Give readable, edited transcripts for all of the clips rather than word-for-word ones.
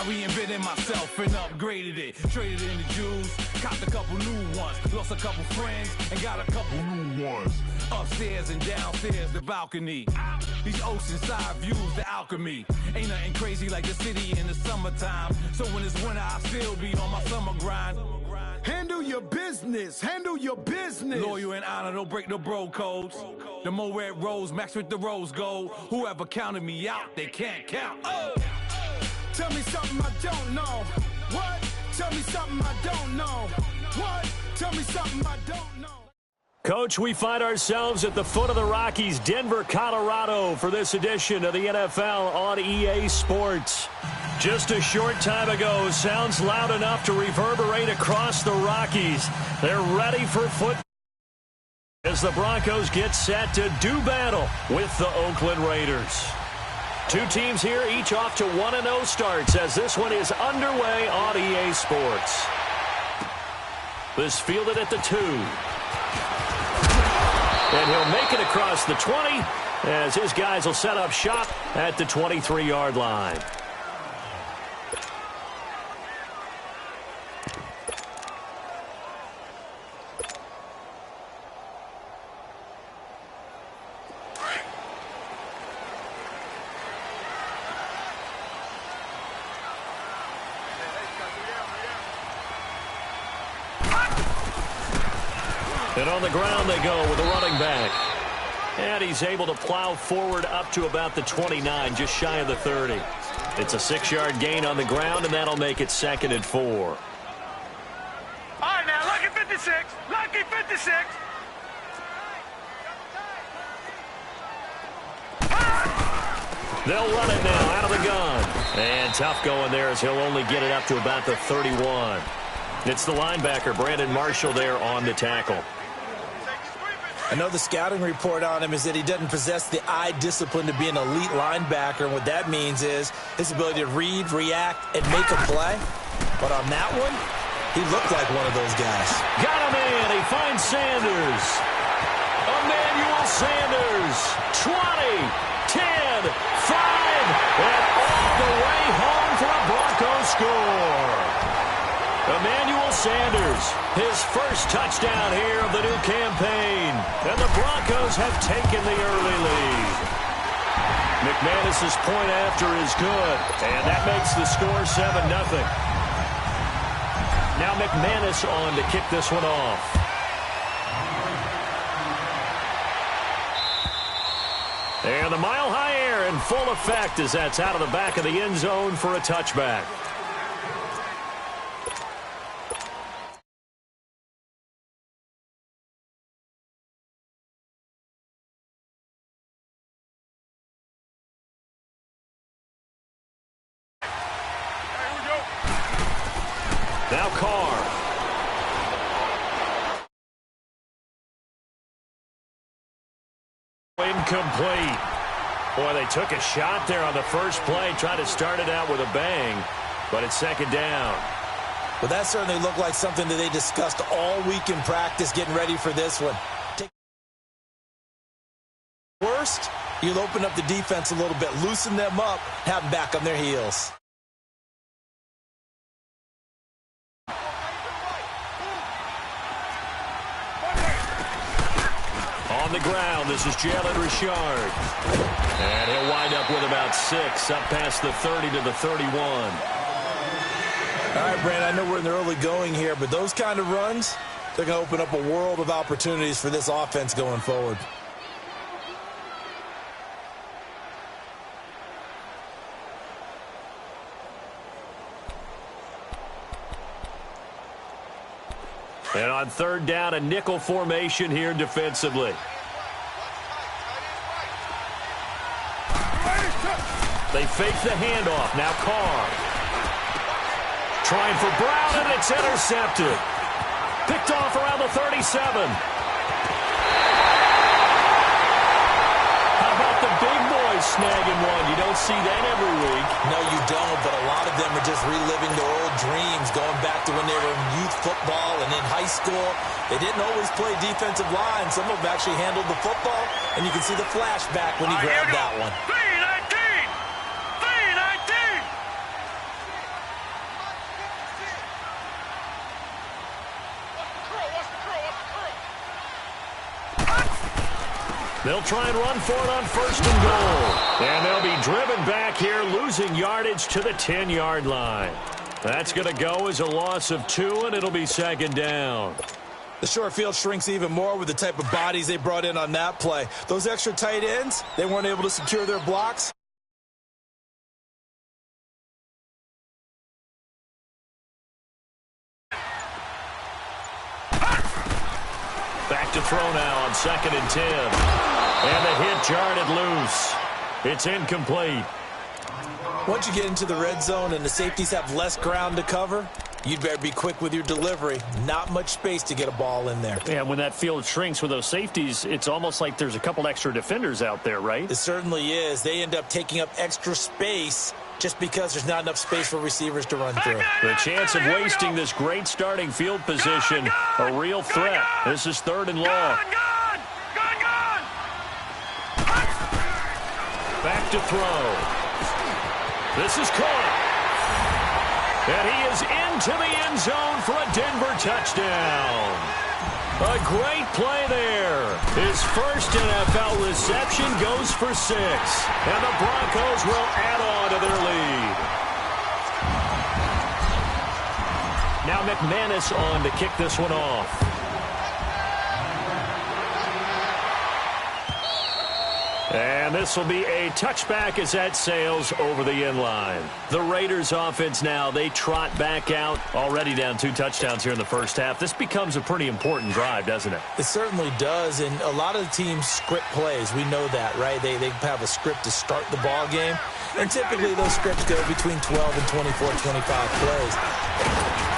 reinvented myself and upgraded it. Traded in the Jews, copped a couple new ones. Lost a couple friends and got a couple new ones. Upstairs and downstairs, the balcony. These oceanside views, the alchemy. Ain't nothing crazy like the city in the summertime. So when it's winter, I still be on my summer grind. Handle your business. Handle your business. Loyal and honor, don't break no bro codes. The more red rose, max with the rose gold. Whoever counted me out, they can't count. Oh! Tell me something I don't know. What? Tell me something I don't know. What? Tell me something I don't know. Coach, we find ourselves at the foot of the Rockies, Denver, Colorado, for this edition of the NFL on EA Sports. Just a short time ago, sounds loud enough to reverberate across the Rockies. They're ready for football as the Broncos get set to do battle with the Oakland Raiders. Two teams here, each off to 1-0 starts as this one is underway on EA Sports. This fielded at the 2. And he'll make it across the 20 as his guys will set up shop at the 23-yard line. And on the ground they go with a running back. And he's able to plow forward up to about the 29, just shy of the 30. It's a 6-yard gain on the ground, and that'll make it 2nd and 4. All right, now, lucky 56. Lucky 56. They'll run it now out of the gun. And tough going there as he'll only get it up to about the 31. It's the linebacker, Brandon Marshall, there on the tackle. I know the scouting report on him is that he doesn't possess the eye discipline to be an elite linebacker. And what that means is his ability to read, react, and make a play. But on that one, he looked like one of those guys. Got him in. He finds Sanders. Emmanuel Sanders. 20, 10, 5, and all the way home for a Broncos score. Emmanuel Sanders, his first touchdown here of the new campaign. And the Broncos have taken the early lead. McManus's point after is good, and that makes the score 7-0. Now McManus on to kick this one off. And the mile-high air in full effect as that's out of the back of the end zone for a touchback. Now Carr. Incomplete. Boy, they took a shot there on the first play, tried to start it out with a bang, but it's 2nd down. Well, that certainly looked like something that they discussed all week in practice getting ready for this one. Worst, you'll open up the defense a little bit, loosen them up, have them back on their heels. On the ground, this is Jalen Richard. And he'll wind up with about 6, up past the 30 to the 31. All right, Brandon, I know we're in the early going here, but those kind of runs, they're going to open up a world of opportunities for this offense going forward. And on 3rd down, a nickel formation here defensively. They fake the handoff. Now Carr. Trying for Brown, and it's intercepted. Picked off around the 37. How about the big boys snagging one? You don't see that every week. No, you don't, but a lot of them are just reliving their old dreams, going back to when they were in youth football and in high school. They didn't always play defensive line. Some of them actually handled the football, and you can see the flashback when he grabbed that one. They'll try and run for it on 1st and goal. And they'll be driven back here, losing yardage to the 10-yard line. That's going to go as a loss of 2, and it'll be 2nd down. The short field shrinks even more with the type of bodies they brought in on that play. Those extra tight ends, they weren't able to secure their blocks. Back to throw now on 2nd and 10. And the hit jarred it loose. It's incomplete. Once you get into the red zone and the safeties have less ground to cover, you'd better be quick with your delivery. Not much space to get a ball in there. Yeah, when that field shrinks with those safeties, it's almost like there's a couple extra defenders out there, right? It certainly is. They end up taking up extra space just because there's not enough space for receivers to run through. The chance of wasting this great starting field position, a real threat. This is 3rd and long. Back to throw. This is caught. And he is into the end zone for a Denver touchdown. A great play there. His first NFL reception goes for 6. And the Broncos will add on to their lead. Now McManus on to kick this one off. And this will be a touchback as that sails over the end line. The Raiders offense now, they trot back out, already down 2 touchdowns here in the first half. This becomes a pretty important drive, doesn't it? It certainly does, and a lot of the teams script plays. We know that, right? They have a script to start the ball game, and typically those scripts go between 12 and 24, 25 plays.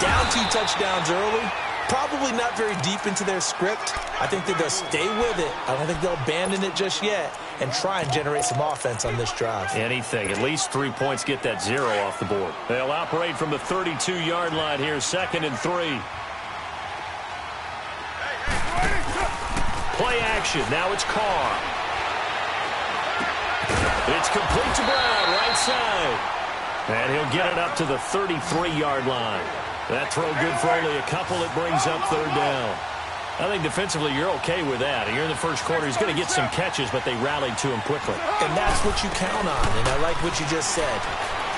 Down 2 touchdowns early. Probably not very deep into their script. I think that they'll stay with it. I don't think they'll abandon it just yet and try and generate some offense on this drive. Anything. At least 3 points, get that 0 off the board. They'll operate from the 32-yard line here, 2nd and 3. Play action. Now it's Carr. It's complete to Brown, right side. And he'll get it up to the 33-yard line. That throw good for only a couple. It brings up 3rd down. I think defensively you're okay with that. Here in the first quarter, he's going to get some catches, but they rallied to him quickly. And that's what you count on, and I like what you just said.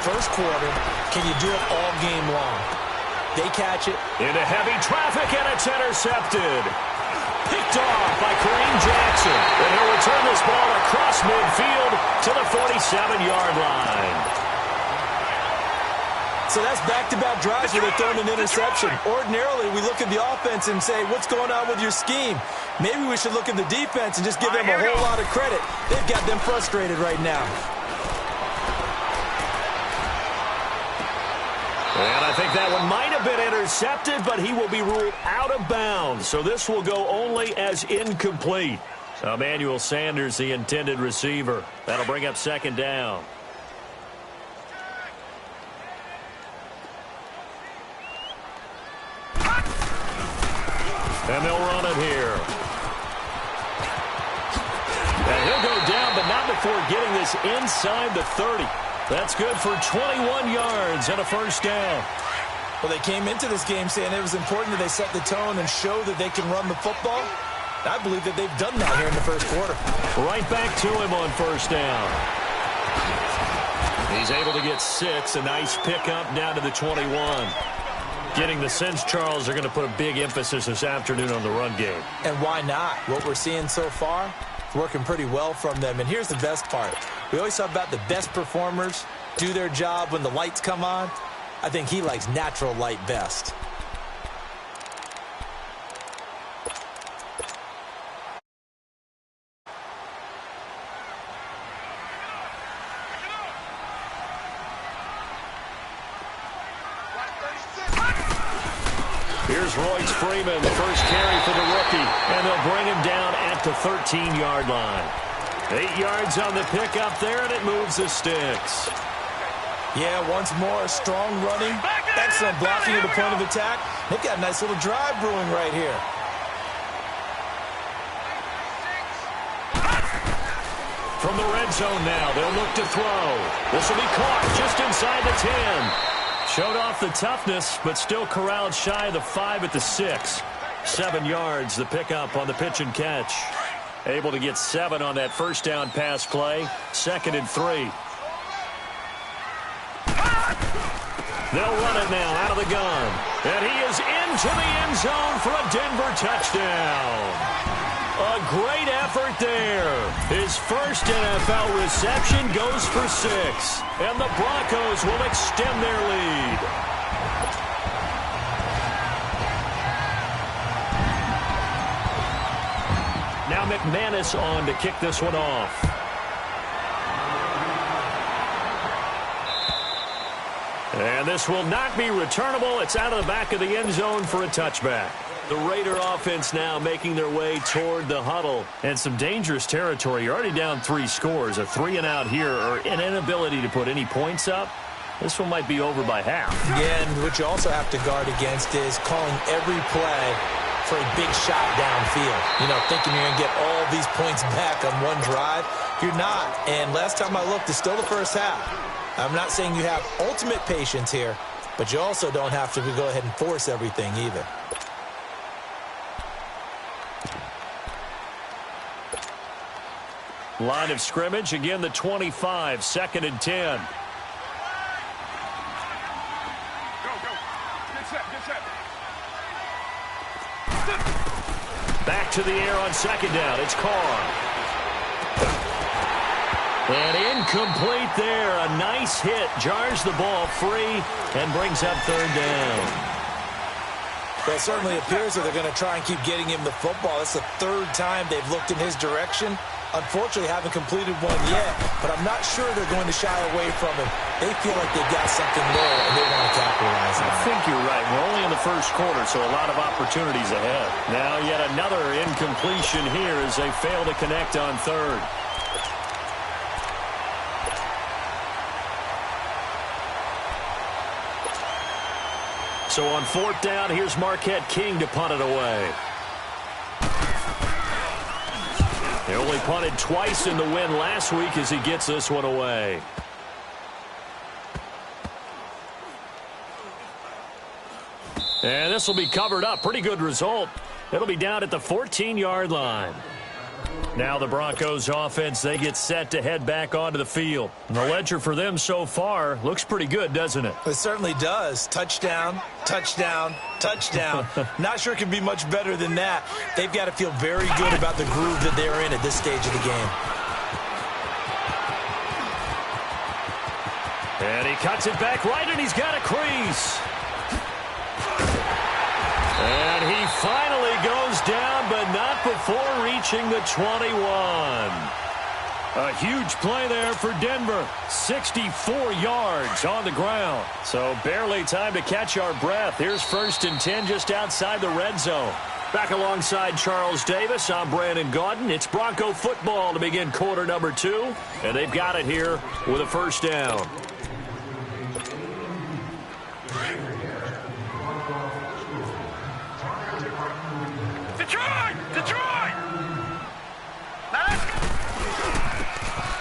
First quarter, can you do it all game long? They catch it. Into heavy traffic, and it's intercepted. Picked off by Kareem Jackson. And he'll return this ball across midfield to the 47-yard line. So that's back-to-back drives where they're throwing an interception. Ordinarily, we look at the offense and say, what's going on with your scheme? Maybe we should look at the defense and just give them a whole lot of credit. They've got them frustrated right now. And I think that one might have been intercepted, but he will be ruled out of bounds. So this will go only as incomplete. Emmanuel Sanders, the intended receiver. That'll bring up 2nd down. And they'll run it here. And he'll go down, but not before getting this inside the 30. That's good for 21 yards and a 1st down. Well, they came into this game saying it was important that they set the tone and show that they can run the football. I believe that they've done that here in the first quarter. Right back to him on 1st down. He's able to get 6. A nice pickup down to the 21. Getting the sense, Charles, are going to put a big emphasis this afternoon on the run game. And why not? What we're seeing so far, it's working pretty well from them. And here's the best part. We always talk about the best performers do their job when the lights come on. I think he likes natural light best. Here's Royce Freeman, the first carry for the rookie, and they'll bring him down at the 13-yard line. 8 yards on the pickup there, and it moves the sticks. Yeah, once more, strong running, excellent blocking at the point of attack. They've got a nice little drive brewing right here. From the red zone now, they'll look to throw. This will be caught just inside the 10. Showed off the toughness, but still corralled shy of the 5 at the 6. 7 yards, the pickup on the pitch and catch. Able to get 7 on that first down pass play. 2nd and 3. They'll run it now out of the gun. And he is into the end zone for a Denver touchdown. A great effort there. His first NFL reception goes for 6. And the Broncos will extend their lead. Now McManus on to kick this one off. And this will not be returnable. It's out of the back of the end zone for a touchback. The Raider offense now making their way toward the huddle. And some dangerous territory. You're already down 3 scores. A 3-and-out here or an inability to put any points up. This one might be over by half. Yeah, and what you also have to guard against is calling every play for a big shot downfield. You know, thinking you're going to get all these points back on one drive. You're not. And last time I looked, it's still the first half. I'm not saying you have ultimate patience here, but you also don't have to go ahead and force everything either. Line of scrimmage, again the 25, 2nd and 10. Go, go. Get set, get set. Back to the air on 2nd down. It's Carr. And incomplete there. A nice hit. Jars the ball free and brings up 3rd down. Well, it certainly appears that they're going to try and keep getting him the football. It's the 3rd time they've looked in his direction. Unfortunately, haven't completed one yet, but I'm not sure they're going to shy away from him. They feel like they've got something there, and they want to capitalize on it. I think you're right. We're only in the first quarter, so a lot of opportunities ahead. Now yet another incompletion here as they fail to connect on 3rd. So on 4th down, here's Marquette King to punt it away. They only punted twice in the win last week as he gets this one away. And this will be covered up. Pretty good result. It'll be down at the 14-yard line. Now the Broncos offense, they get set to head back onto the field. And the ledger for them so far looks pretty good, doesn't it? It certainly does. Touchdown, touchdown, touchdown. Not sure it can be much better than that. They've got to feel very good about the groove that they're in at this stage of the game. And he cuts it back right, and he's got a crease. And he finally goes down, but not before reaching the 21. A huge play there for Denver. 64 yards on the ground. So barely time to catch our breath. Here's 1st and 10 just outside the red zone. Back alongside Charles Davis, I'm Brandon Gaudin. It's Bronco football to begin quarter number 2. And they've got it here with a 1st down.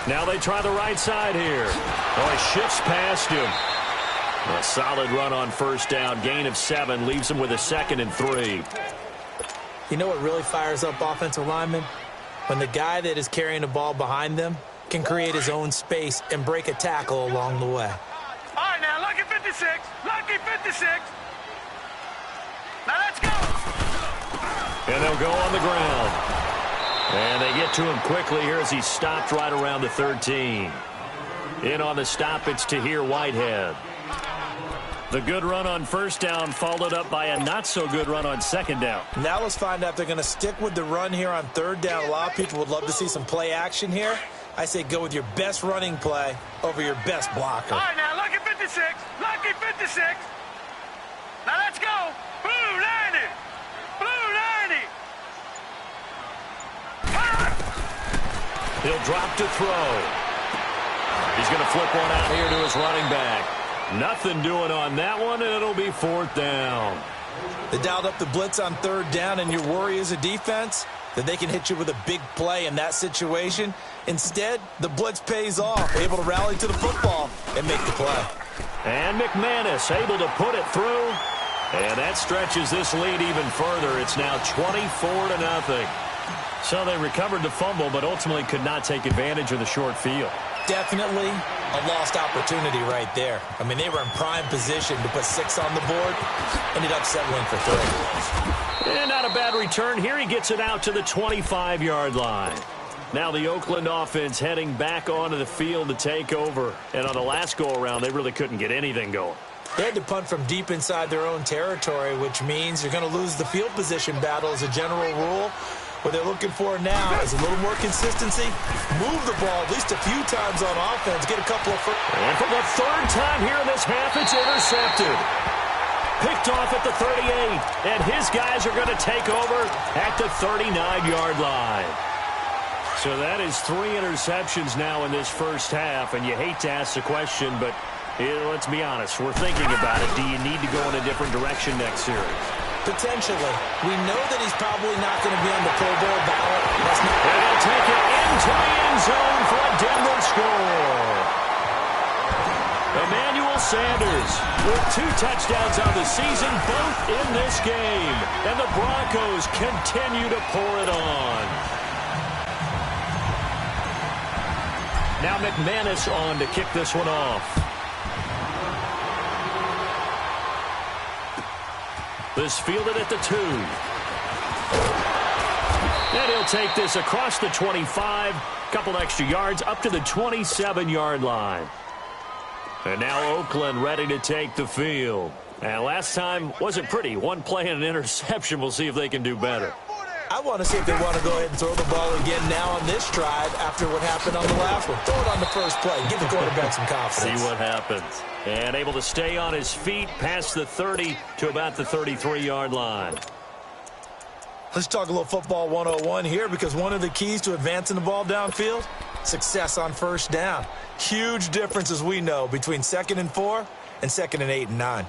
Now they try the right side here. Oh, he shifts past him. A solid run on 1st down. Gain of 7 leaves him with a 2nd and 3. You know what really fires up offensive linemen? When the guy that is carrying the ball behind them can create his own space and break a tackle along the way. All right, now, lucky 56. Lucky 56. Now let's go. And they'll go on the ground. And they get to him quickly here as he stopped right around the 13. In on the stop, it's Tahir Whitehead. The good run on 1st down followed up by a not-so-good run on 2nd down. Now let's find out if they're going to stick with the run here on 3rd down. A lot of people would love to see some play action here. I say go with your best running play over your best blocker. All right, now, lucky 56. Lucky 56. Now let's go. Blue 90. Blue 90. He'll drop to throw. He's going to flip one out here to his running back. Nothing doing on that one, and it'll be 4th down. They dialed up the blitz on 3rd down, and your worry as a defense that they can hit you with a big play in that situation. Instead, the blitz pays off, able to rally to the football and make the play. And McManus able to put it through. And that stretches this lead even further. It's now 24-0. So they recovered the fumble, but ultimately could not take advantage of the short field. Definitely a lost opportunity right there. I mean, they were in prime position to put 6 on the board. Ended up settling for 3. And not a bad return here. He gets it out to the 25-yard line. Now the Oakland offense heading back onto the field to take over. And on the last go-around, they really couldn't get anything going. They had to punt from deep inside their own territory, which means you're going to lose the field position battle as a general rule. What they're looking for now is a little more consistency. Move the ball at least a few times on offense. Get a couple of... And for the third time here in this half, it's intercepted. Picked off at the 38. And his guys are going to take over at the 39-yard line. So that is 3 interceptions now in this first half. And you hate to ask the question, but let's be honest. We're thinking about it. Do you need to go in a different direction next series? Potentially. We know that he's probably not going to be on the Pro Bowl ballot. That's not... And he'll take it into the end zone for a Denver score. Emmanuel Sanders with 2 touchdowns on the season, both in this game. And the Broncos continue to pour it on. Now McManus on to kick this one off. This fielded at the 2. And he'll take this across the 25. Couple extra yards up to the 27-yard line. And now Oakland ready to take the field. And last time wasn't pretty. 1 play and an interception. We'll see if they can do better. I want to see if they want to go ahead and throw the ball again now on this drive after what happened on the last one. Throw it on the first play. Give the quarterback some confidence. See what happens. And able to stay on his feet past the 30 to about the 33-yard line. Let's talk a little football 101 here, because one of the keys to advancing the ball downfield, success on first down. Huge difference, as we know, between 2nd and 4 and 2nd and 8 and 9.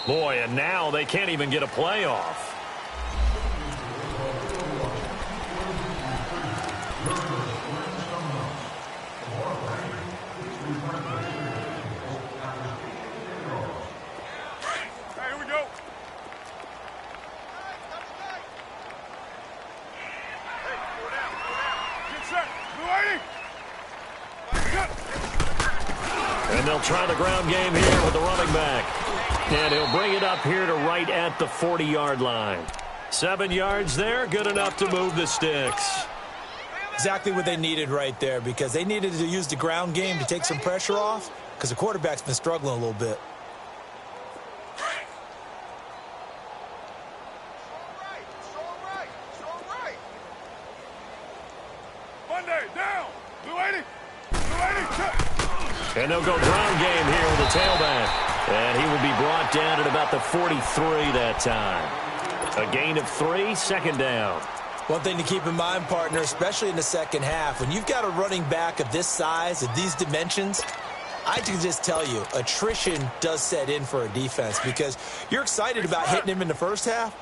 Boy, and now they can't even get a play off. Hey, here we go. Hey, go down. Get set. Blue 80. And they'll try the ground game here with the running back. And he'll bring it up here to right at the 40-yard line. 7 yards there, good enough to move the sticks. Exactly what they needed right there, because they needed to use the ground game to take some pressure off, because the quarterback's been struggling a little bit. Monday, down. Blue 80. Blue 80, check. And they'll go ground game here with the tailback. And he will be brought down at about the 43 that time. A gain of 3, second down. One thing to keep in mind, partner, especially in the second half, when you've got a running back of this size, of these dimensions, I can just tell you, attrition does set in for a defense, because you're excited about hitting him in the first half.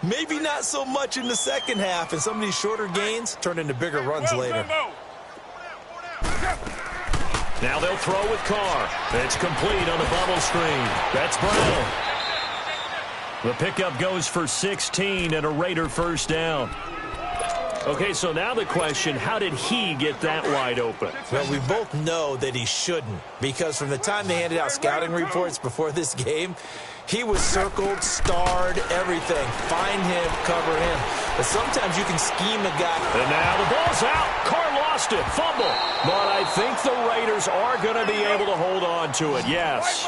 Maybe not so much in the second half, and some of these shorter gains turn into bigger runs later. Now they'll throw with Carr. It's complete on the bubble screen. That's Brown. The pickup goes for 16 and a Raider first down. Okay, so now the question, how did he get that wide open? Well, we both know that he shouldn't, because from the time they handed out scouting reports before this game, he was circled, starred, everything. Find him, cover him. But sometimes you can scheme a guy. And now the ball's out. Carr lost it. Fumble. But I think the Raiders are going to be able to hold on to it. Yes.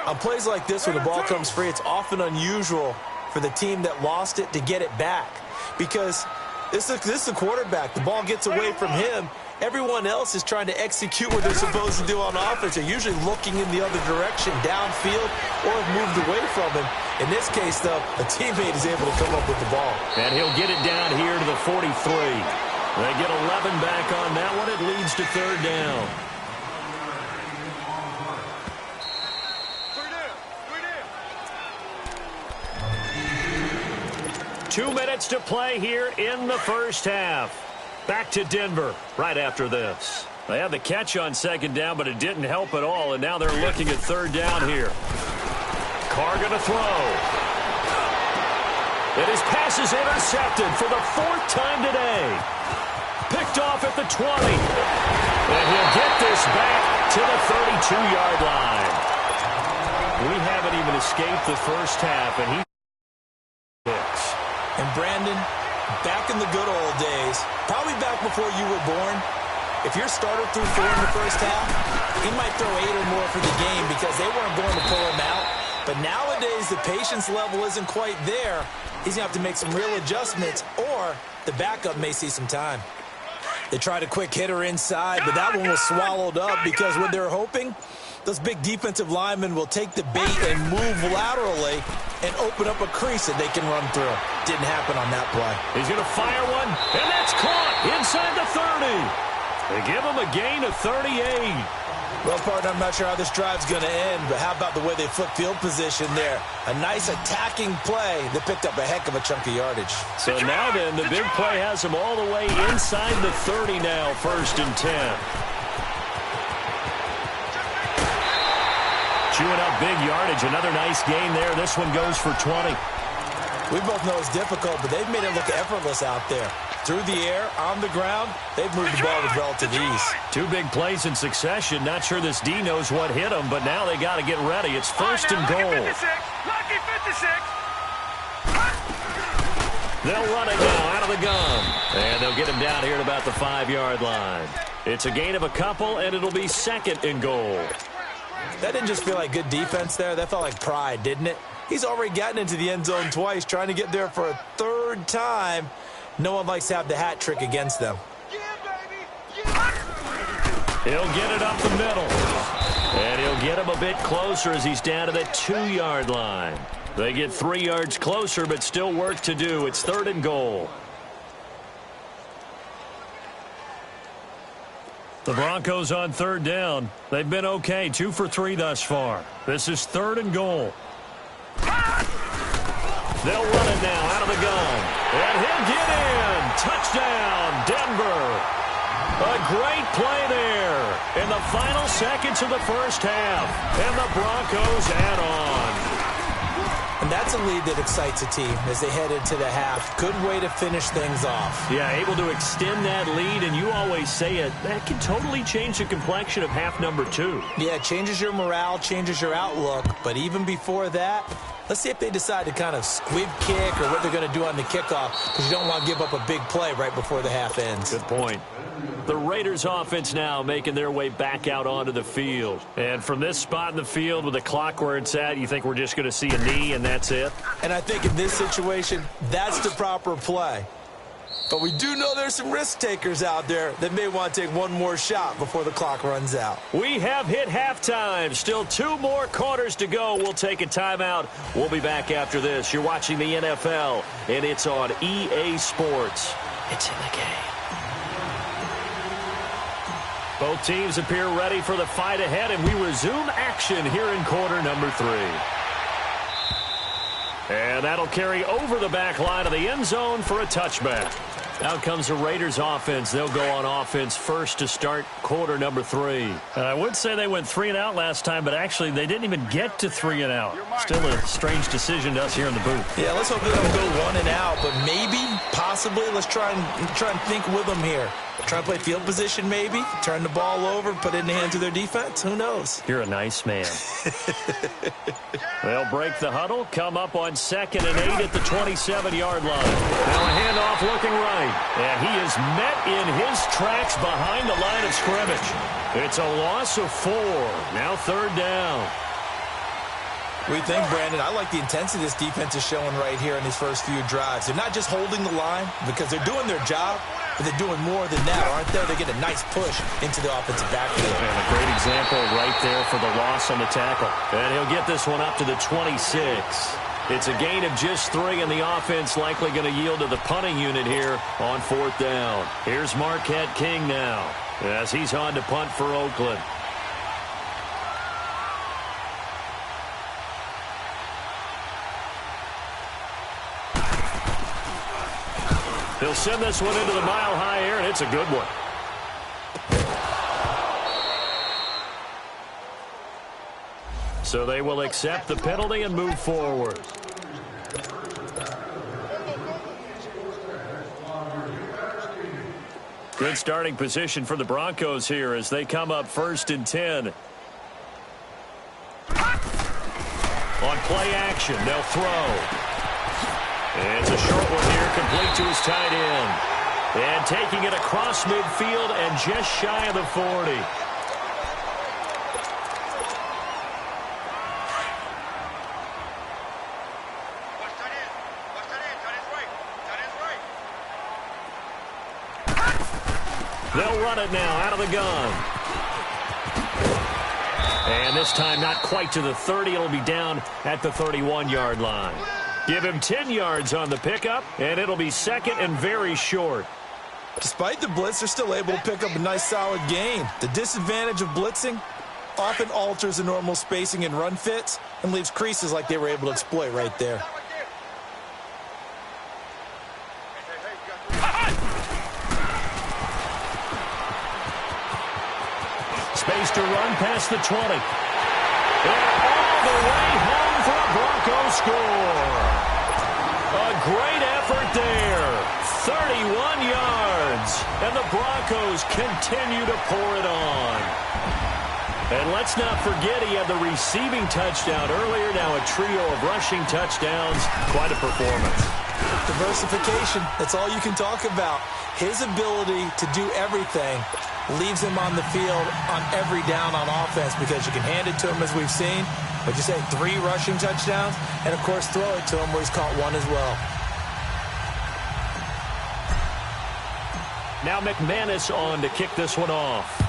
On plays like this, when the ball comes free, it's often unusual for the team that lost it to get it back, because this is the quarterback. The ball gets away from him. Everyone else is trying to execute what they're supposed to do on offense. They're usually looking in the other direction, downfield, or have moved away from him. In this case, though, a teammate is able to come up with the ball. And he'll get it down here to the 43. They get 11 back on that one. It leads to third down. 2 minutes to play here in the first half. Back to Denver right after this. They had the catch on second down, but it didn't help at all, and now they're looking at third down here. Carr going to throw. And his pass is intercepted for the 4th time today. Picked off at the 20. And he'll get this back to the 32-yard line. We haven't even escaped the first half, and he picks. And Brandon, back in the good old days, probably back before you were born, if your starter threw 4 in the first half, he might throw 8 or more for the game because they weren't going to pull him out. But nowadays, the patience level isn't quite there. He's going to have to make some real adjustments, or the backup may see some time. They tried a quick hitter inside, but that one was swallowed up because what they're hoping, those big defensive linemen will take the bait and move laterally and open up a crease that they can run through. Didn't happen on that play. He's going to fire one, and that's caught inside the 30. They give him a gain of 38. Well, partner, I'm not sure how this drive's going to end, but how about the way they flip field position there? A nice attacking play that picked up a heck of a chunk of yardage. So now then, the big play has him all the way inside the 30 now, 1st and 10. Chewing up big yardage. Another nice gain there. This one goes for 20. We both know it's difficult, but they've made it look effortless out there. Through the air, on the ground, they've moved the ball with relative ease. 2 big plays in succession. Not sure this D knows what hit him, but now they got to get ready. It's 1st and goal. Lucky 56. They'll run it now out of the gun. And they'll get him down here at about the 5-yard line. It's a gain of a couple, and it'll be 2nd and goal. That didn't just feel like good defense there. That felt like pride, didn't it? He's already gotten into the end zone twice, trying to get there for a 3rd time. No one likes to have the hat trick against them. He'll get it up the middle. And he'll get him a bit closer as he's down to the 2-yard line. They get 3 yards closer, but still work to do. It's 3rd and goal. The Broncos on 3rd down. They've been okay, 2 for 3 thus far. This is 3rd and goal. They'll run it now out of the gun. And he'll get in. Touchdown, Denver. A great play there in the final seconds of the first half. And the Broncos add on. And that's a lead that excites a team as they head into the half. Good way to finish things off. Yeah, able to extend that lead, and you always say it, that can totally change the complexion of half number 2. Yeah, it changes your morale, changes your outlook. But even before that, let's see if they decide to kind of squib kick or what they're going to do on the kickoff, because you don't want to give up a big play right before the half ends. Good point. The Raiders offense now making their way back out onto the field. And from this spot in the field with the clock where it's at, you think we're just going to see a knee and that's it? And I think in this situation, that's the proper play. But we do know there's some risk takers out there that may want to take one more shot before the clock runs out. We have hit halftime. Still 2 more quarters to go. We'll take a timeout. We'll be back after this. You're watching the NFL, and it's on EA Sports. It's in the game. Both teams appear ready for the fight ahead, and we resume action here in quarter number 3. And that'll carry over the back line of the end zone for a touchback. Out comes the Raiders offense. They'll go on offense first to start quarter number 3. I would say they went 3 and out last time, but actually they didn't even get to 3 and out. Still a strange decision to us here in the booth. Yeah, let's hope they don't go 1 and out, but maybe, possibly, let's try and think with them here. Try to play field position maybe, turn the ball over, put it in the hands of their defense. Who knows? You're a nice man. They'll break the huddle, come up on 2nd and 8 at the 27-yard line. Now a handoff looking right. And he is met in his tracks behind the line of scrimmage. It's a loss of 4. Now 3rd down. We think, Brandon, I like the intensity this defense is showing right here in these first few drives. They're not just holding the line because they're doing their job, but they're doing more than that, aren't they? They get a nice push into the offensive backfield. And a great example right there for the loss on the tackle. And he'll get this one up to the 26. It's a gain of just 3, and the offense likely going to yield to the punting unit here on 4th down. Here's Marquette King now as he's on to punt for Oakland. They'll send this one into the mile-high air, and it's a good one. So they will accept the penalty and move forward. Good starting position for the Broncos here as they come up 1st and 10. On play action, they'll throw. And it's a short one here, complete to his tight end. And taking it across midfield and just shy of the 40. They'll run it now out of the gun. And this time not quite to the 30. It'll be down at the 31-yard line. Give him 10 yards on the pickup, and it'll be 2nd and very short. Despite the blitz, they're still able to pick up a nice solid gain. The disadvantage of blitzing often alters the normal spacing and run fits and leaves creases like they were able to exploit right there. Space to run past the 20. And all the way home for a Broncos score. A great effort there. 31 yards. And the Broncos continue to pour it on. And let's not forget he had the receiving touchdown earlier. Now a trio of rushing touchdowns. Quite a performance. Diversification. That's all you can talk about. His ability to do everything leaves him on the field on every down on offense because you can hand it to him as we've seen. But you say 3 rushing touchdowns and, of course, throw it to him where he's caught 1 as well. Now McManus on to kick this one off.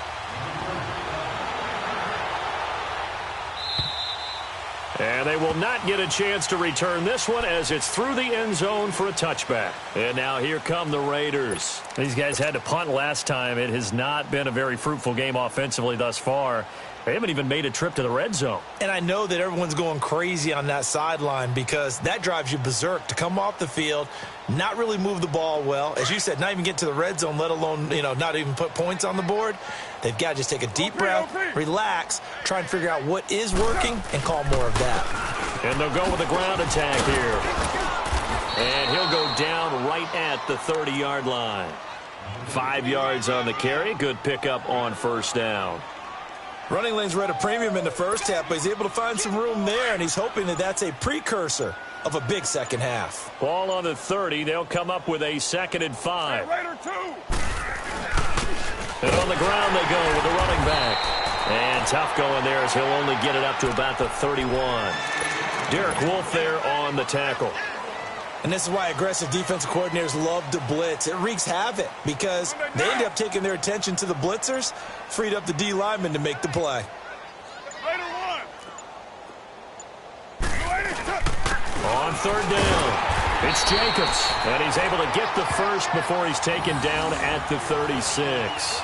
And they will not get a chance to return this one as it's through the end zone for a touchback. And now here come the Raiders. These guys had to punt last time. It has not been a very fruitful game offensively thus far. They haven't even made a trip to the red zone. And I know that everyone's going crazy on that sideline because that drives you berserk to come off the field, not really move the ball well. As you said, not even get to the red zone, let alone, not even put points on the board. They've got to just take a deep breath, relax, try and figure out what is working, and call more of that. And they'll go with a ground attack here. And he'll go down right at the 30-yard line. 5 yards on the carry. Good pickup on 1st down. Running lanes were at a premium in the first half, but he's able to find some room there, and he's hoping that that's a precursor of a big second half. Ball on the 30. They'll come up with a 2nd and 5. Raider 2. And on the ground they go with the running back. And tough going there as he'll only get it up to about the 31. Derek Wolfe there on the tackle. And this is why aggressive defensive coordinators love to blitz. It wreaks havoc because they end up taking their attention to the blitzers, freed up the D lineman to make the play. Raider 1. On 3rd down, it's Jacobs. And he's able to get the first before he's taken down at the 36.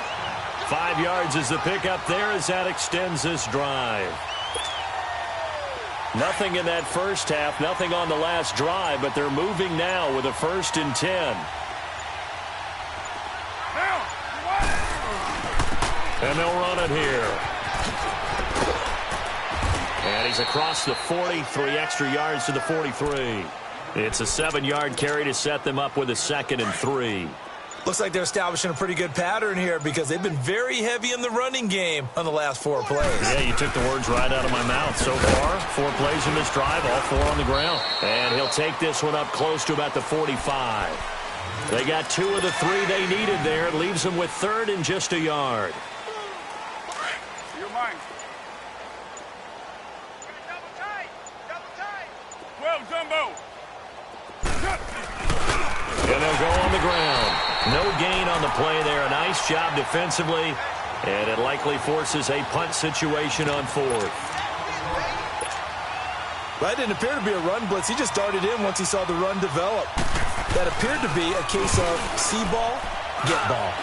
5 yards is the pickup there as that extends this drive. Nothing in that first half, nothing on the last drive, but they're moving now with a 1st and 10. And they'll run it here. And he's across the 40, 3 extra yards to the 43. It's a 7-yard carry to set them up with a 2nd and 3. Looks like they're establishing a pretty good pattern here because they've been very heavy in the running game on the last 4 plays. Yeah, you took the words right out of my mouth. So far, 4 plays in this drive, all 4 on the ground. And he'll take this one up close to about the 45. They got 2 of the 3 they needed there. It leaves them with 3rd and just a yard. You're mine. Double tight. 12 jumbo. And they'll go on the ground. No gain on the play there. A nice job defensively. And it likely forces a punt situation on 4th. That didn't appear to be a run blitz. He just darted in once he saw the run develop. That appeared to be a case of see ball, get ball.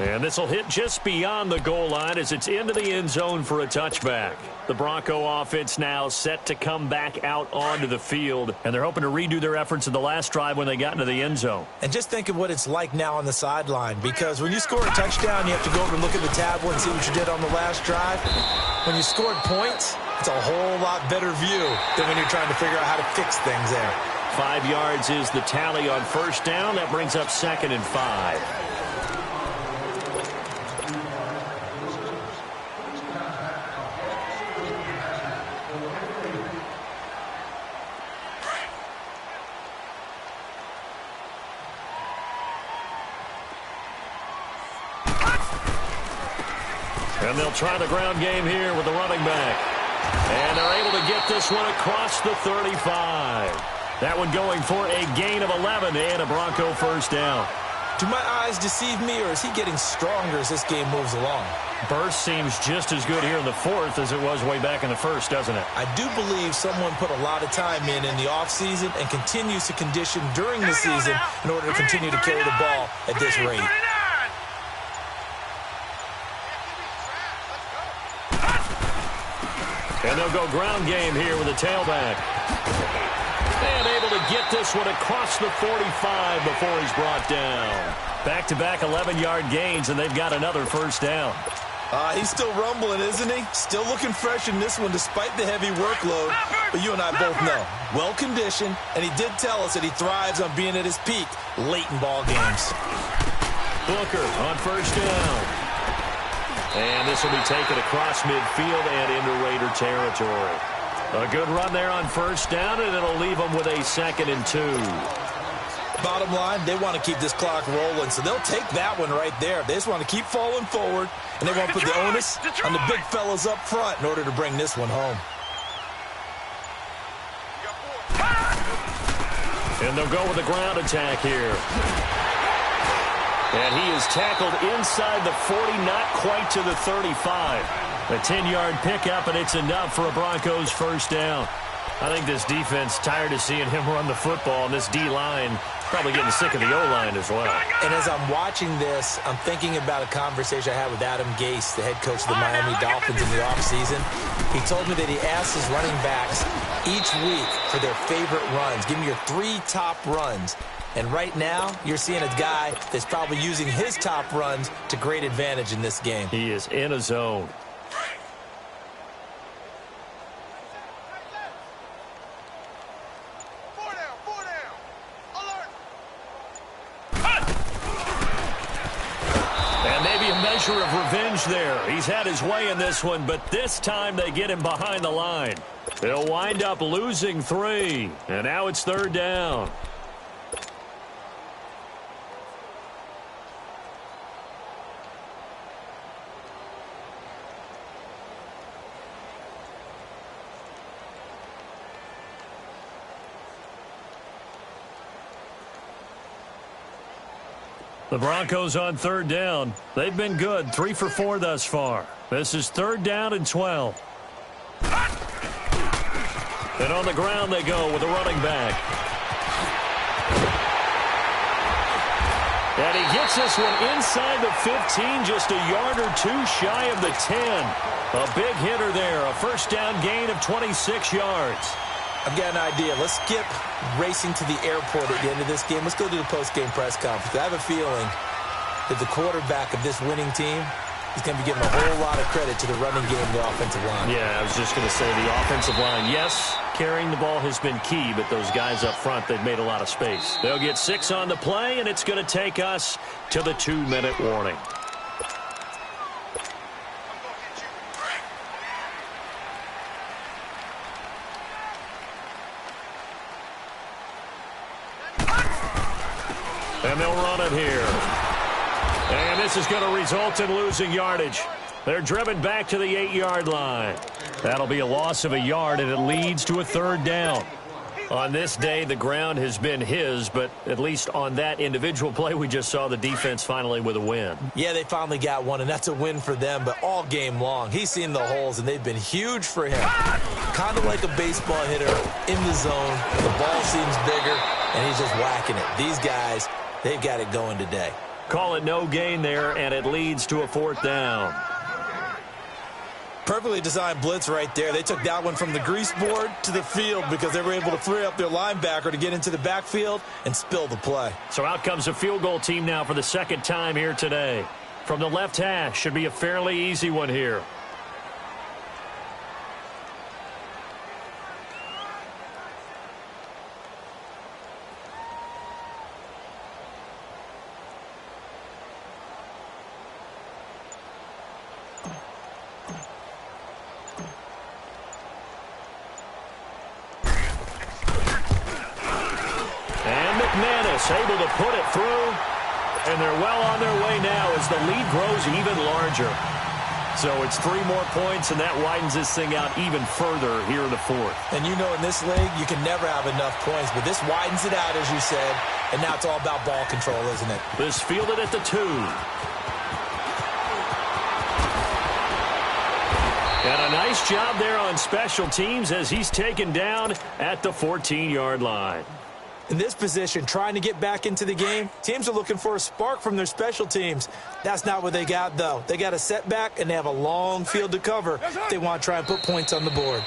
And this will hit just beyond the goal line as it's into the end zone for a touchback. The Bronco offense now set to come back out onto the field, and they're hoping to redo their efforts in the last drive when they got into the end zone. And just think of what it's like now on the sideline, because when you score a touchdown, you have to go over and look at the tablet and see what you did on the last drive. When you scored points, it's a whole lot better view than when you're trying to figure out how to fix things there. 5 yards is the tally on first down. That brings up 2nd and 5. And they'll try the ground game here with the running back. And they're able to get this one across the 35. That one going for a gain of 11 and a Bronco first down. Do my eyes deceive me, or is he getting stronger as this game moves along? Burst seems just as good here in the fourth as it was way back in the first, doesn't it? I do believe someone put a lot of time in the offseason and continues to condition during the season in order to continue to carry the ball at this rate. And they'll go ground game here with a tailback. And able to get this one across the 45 before he's brought down. Back-to-back 11-yard gains, and they've got another first down. He's still rumbling, isn't he? Still looking fresh in this one despite the heavy workload. But you and I both know, well-conditioned, and he did tell us that he thrives on being at his peak late in ball games. Booker on first down. And this will be taken across midfield and into Raider territory. A good run there on first down, and it'll leave them with a 2nd and 2. Bottom line, they want to keep this clock rolling, so they'll take that one right there. They just want to keep falling forward, and they want to put the onus on the big fellas up front in order to bring this one home. And they'll go with the ground attack here. And he is tackled inside the 40, not quite to the 35. A 10-yard pickup, and it's enough for a Broncos first down. I think this defense tired of seeing him run the football, and this D-line probably getting sick of the O-line as well. And as I'm watching this, I'm thinking about a conversation I had with Adam Gase, the head coach of the Miami Dolphins in the offseason. He told me that he asked his running backs each week for their favorite runs. Give me your 3 top runs. And right now, you're seeing a guy that's probably using his top runs to great advantage in this game. He is in a zone. And maybe a measure of revenge there. He's had his way in this one, but this time they get him behind the line. They'll wind up losing 3. And now it's 3rd down. The Broncos on 3rd down. They've been good, 3 for 4 thus far. This is 3rd down and 12. And on the ground they go with a running back. And he gets this one inside the 15, just a yard or 2 shy of the 10. A big hitter there, a first down gain of 26 yards. I've got an idea. Let's skip racing to the airport at the end of this game. Let's go to the post-game press conference. I have a feeling that the quarterback of this winning team is going to be giving a whole lot of credit to the running game and the offensive line. Yeah, I was just going to say the offensive line, yes, carrying the ball has been key, but those guys up front, they've made a lot of space. They'll get 6 on the play, and it's going to take us to the 2-minute warning. And they'll run it here. And this is going to result in losing yardage. They're driven back to the 8-yard line. That'll be a loss of a yard, and it leads to a 3rd down. On this day, the ground has been his, but at least on that individual play, we just saw the defense finally with a win. Yeah, they finally got one, and that's a win for them, but all game long, he's seen the holes, and they've been huge for him. Kind of like a baseball hitter in the zone. The ball seems bigger, and he's just whacking it. These guys, they've got it going today. Call it no gain there, and it leads to a 4th down. Perfectly designed blitz right there. They took that one from the grease board to the field because they were able to free up their linebacker to get into the backfield and spill the play. So out comes a field goal team now for the 2nd time here today. From the left hash, should be a fairly easy one here. Able to put it through, and they're well on their way now as the lead grows even larger. So it's 3 more points, and that widens this thing out even further here in the 4th. And you know in this league, you can never have enough points, but this widens it out, as you said, and now it's all about ball control, isn't it? This fielded at the 2. And a nice job there on special teams as he's taken down at the 14-yard line. In this position, trying to get back into the game, teams are looking for a spark from their special teams. That's not what they got, though. They got a setback, and they have a long field to cover if they want to try and put points on the board.